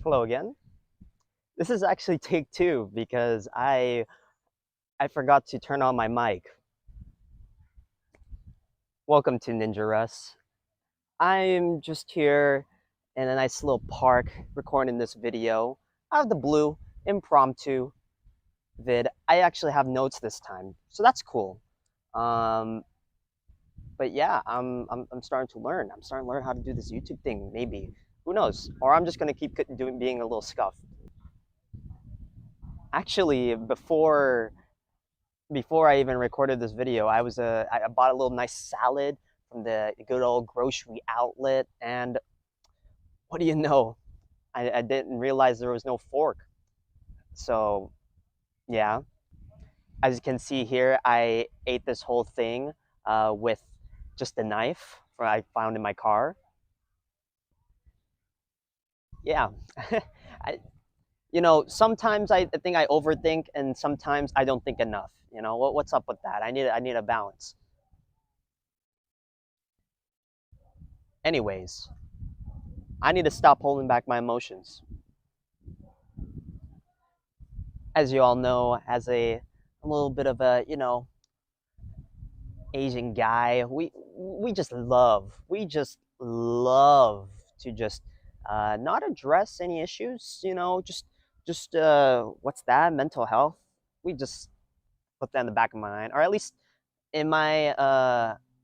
Hello again. This is actually take two because I forgot to turn on my mic. Welcome to Ninja Russ. I'm just here in a nice little park recording this video out of the blue, impromptu vid. I actually have notes this time, so that's cool. Um, but yeah, I'm starting to learn. I'm starting to learn how to do this YouTube thing. Maybe who knows? Or I'm just gonna keep doing being a little scuffed. Actually, before I even recorded this video, I bought a little nice salad from the good old grocery outlet, and what do you know? I didn't realize there was no fork. So yeah, as you can see here, I ate this whole thing with just a knife I found in my car. Yeah, I, sometimes I think I overthink, and sometimes I don't think enough. What's up with that? I need a balance. Anyways, I need to stop holding back my emotions. As you all know, as a little bit of a Asian guy, we just love to just not address any issues. Just what's that? Mental health. We just put that in the back of my mind, or at least in my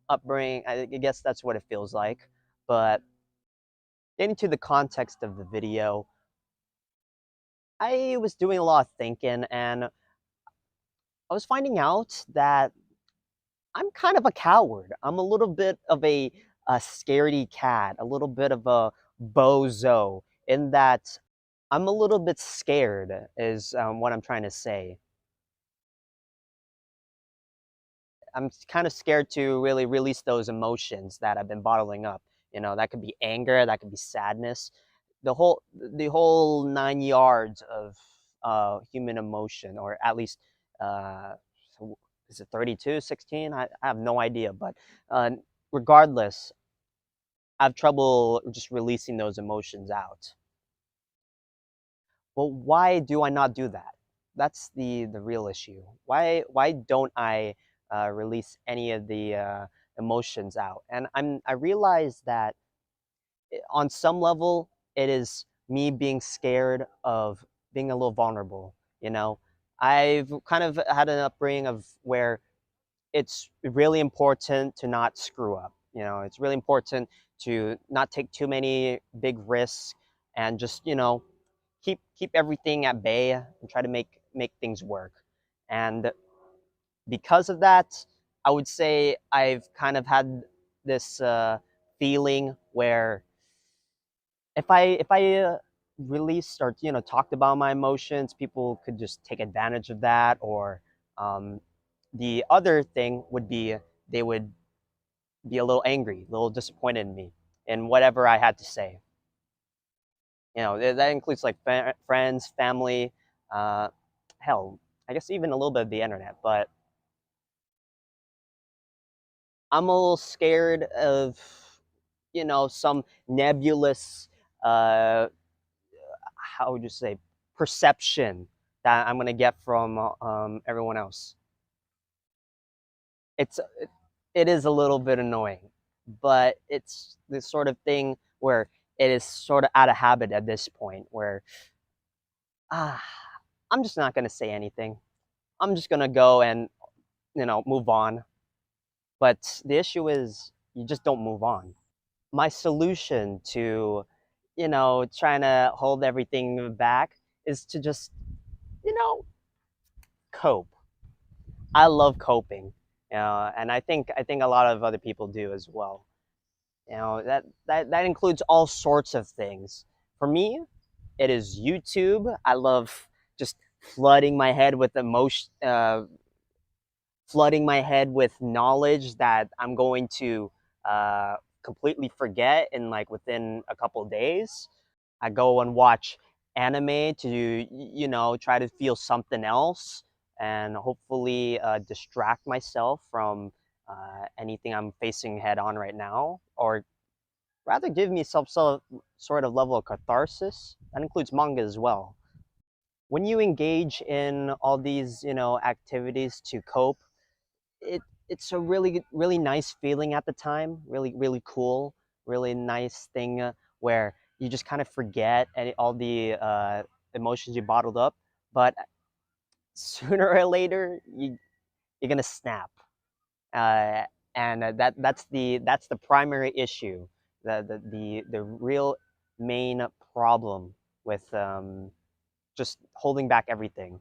upbringing. I guess that's what it feels like. But getting to the context of the video, I was doing a lot of thinking, and I was finding out that I'm kind of a coward. I'm a little bit of a scaredy cat, a little bit of a bozo, in that I'm a little bit scared, is what I'm trying to say. I'm kind of scared to really release those emotions that I've been bottling up. That could be anger, that could be sadness, the whole 9 yards of human emotion, or at least so is it 32, 16? I have no idea, but uh, regardless, I have trouble just releasing those emotions out. Well, why do I not do that? That's the real issue. Why don't I release any of the emotions out? And I realize that on some level, it is me being scared of being a little vulnerable. You know, I've kind of had an upbringing of where it's really important to not screw up. It's really important to not take too many big risks, and just keep everything at bay and try to make things work. And because of that, I would say I've kind of had this feeling where if I released or talked about my emotions, people could just take advantage of that. Or um, the other thing would be they would be a little angry, a little disappointed in me and whatever I had to say. That includes like friends, family, uh, hell, I guess even a little bit of the internet. But I'm a little scared of some nebulous, uh, how would you say, perception that I'm gonna get from everyone else. It's it is a little bit annoying, but it's this sort of thing where it is sort of out of habit at this point, where ah, I'm just not gonna say anything. I'm just gonna go and move on. But the issue is you just don't move on. My solution to trying to hold everything back is to just you know cope. I love coping, and I think a lot of other people do as well. That includes all sorts of things. For me, it is YouTube. I love just flooding my head with emotion, flooding my head with knowledge that I'm going to completely forget in like within a couple of days. I go and watch anime to try to feel something else, and hopefully distract myself from anything I'm facing head on right now, or rather give me some sort of level of catharsis. That includes manga as well. When you engage in all these, activities to cope, it it's a really nice feeling at the time. Really cool, really nice thing, where you just kind of forget all the emotions you bottled up. But sooner or later, you're gonna snap, uh, and that's the primary issue, the real main problem with, just holding back everything.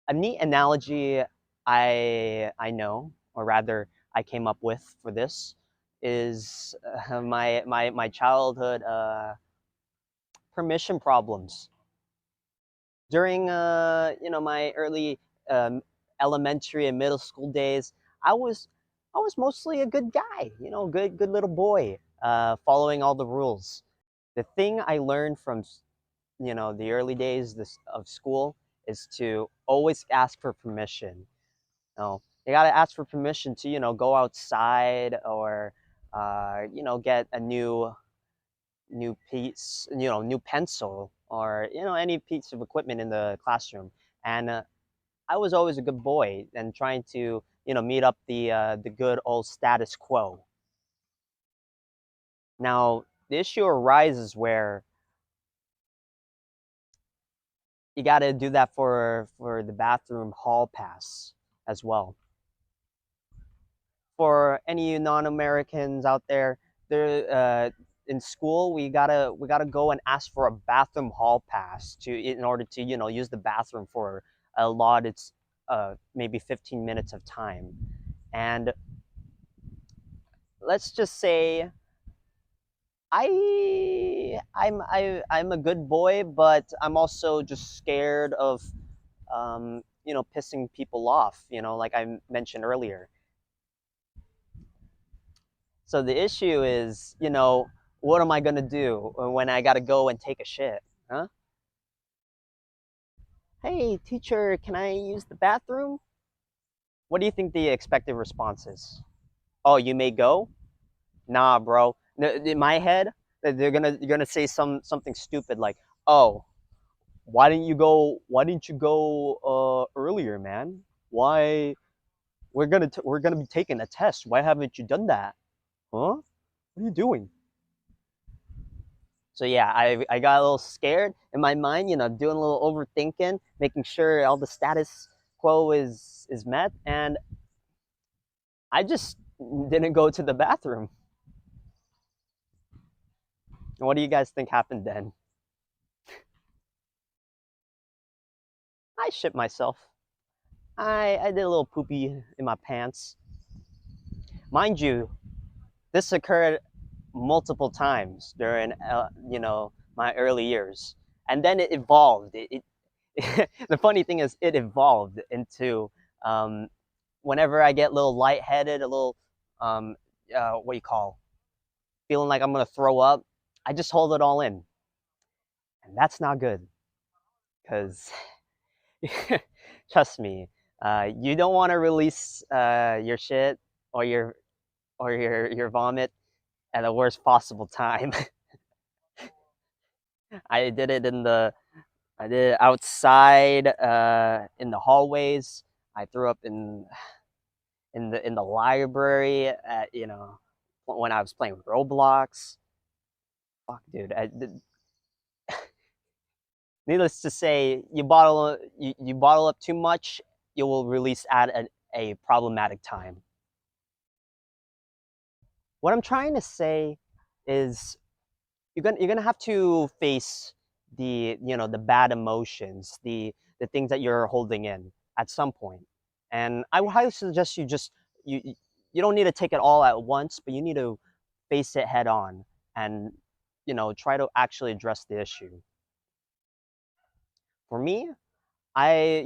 A neat analogy I know, or rather I came up with for this, is my childhood permission problems. During my early, um, elementary and middle school days, I was I was mostly a good guy, good little boy, following all the rules. The thing I learned from the early days of school is to always ask for permission. You gotta ask for permission to go outside, or get a new piece, new pencil, or any piece of equipment in the classroom. And I was always a good boy and trying to meet up the good old status quo. Now the issue arises where you got to do that for the bathroom hall pass as well. For any non-Americans out there, in school we gotta go and ask for a bathroom hall pass to in order to use the bathroom for a lot. It's maybe 15 minutes of time, and let's just say I'm a good boy, but I'm also just scared of pissing people off. Like I mentioned earlier. So the issue is, what am I gonna do when I gotta go and take a shit? Huh? Hey, teacher, can I use the bathroom? What do you think the expected response is? Oh, you may go? Nah, bro. In my head, they're gonna say something stupid like, "Oh, why didn't you go earlier, man? Why we're gonna be taking a test. Why haven't you done that? Huh? What are you doing?" So yeah, I got a little scared in my mind, doing a little overthinking, making sure all the status quo is met, and I just didn't go to the bathroom. And what do you guys think happened then? I shit myself. I did a little poopy in my pants. Mind you, this occurred multiple times during my early years, and then it evolved. The funny thing is, it evolved into, whenever I get a little lightheaded, a little, um, what do you call, feeling like I'm gonna throw up, I just hold it all in, and that's not good because trust me, you don't want to release your shit or your vomit at the worst possible time. I did it I did it outside, in the hallways. I threw up in the library, when I was playing Roblox. Fuck, dude. Needless to say, you bottle up too much, you will release at a problematic time. What I'm trying to say is you're gonna have to face the bad emotions, the things that you're holding in at some point. And I would highly suggest you don't need to take it all at once, but you need to face it head on and try to actually address the issue. For me, I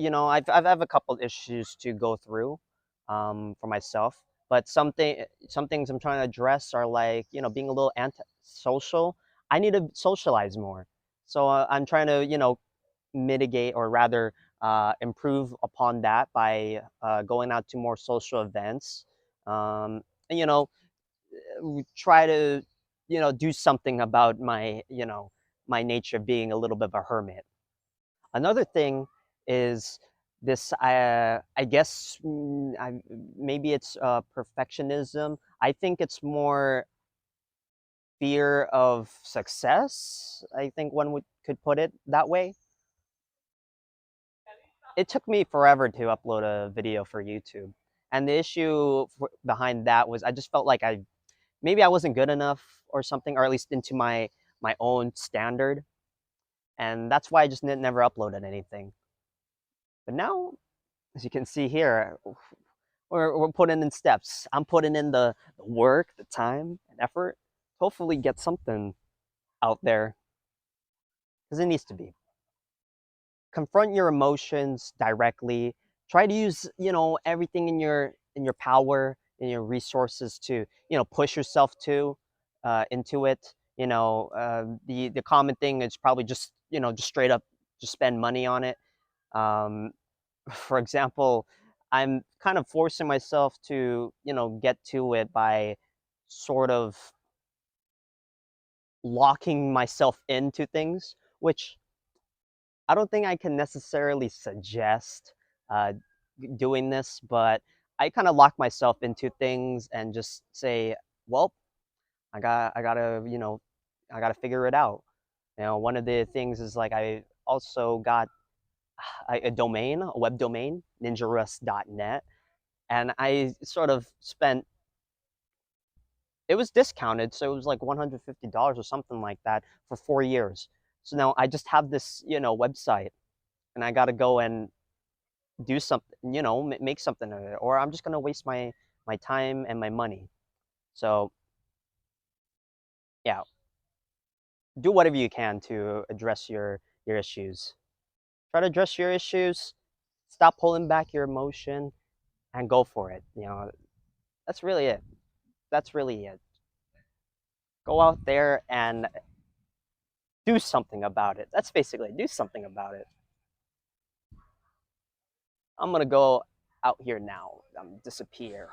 have a couple issues to go through, for myself, but some things I'm trying to address are like being a little antisocial. I need to socialize more, so I'm trying to mitigate, or rather improve upon that by going out to more social events, and try to, do something about my, my nature being a little bit of a hermit. Another thing is this, I guess, maybe it's perfectionism. I think it's more fear of success. I think one could put it that way. It took me forever to upload a video for YouTube. And the issue behind that was I just felt like maybe I wasn't good enough or something, or at least into my own standard. And that's why I just never uploaded anything. But now, as you can see here, we're putting in steps. I'm putting in the work, the time, and effort. Hopefully, get something out there because it needs to be. Confront your emotions directly. Try to use everything in your power and your resources to push yourself to into it. The common thing is probably just just straight up just spend money on it. um, for example, I'm kind of forcing myself to get to it by sort of locking myself into things, which I don't think I can necessarily suggest uh, doing this, but I kind of lock myself into things and just say, well, I gotta figure it out. One of the things is like I also got a domain, a web domain, ninjarust.net, and I sort of spent. It was discounted, so it was like $150 or something like that for 4 years. So now I just have this, website, and I got to go and do something, make something of it, or I'm just gonna waste my time and my money. So yeah, do whatever you can to address your issues. Try to address your issues. Stop holding back your emotion and go for it. That's really it. That's really it. Go out there and do something about it. That's basically it. Do something about it. I'm gonna go out here now. Disappear.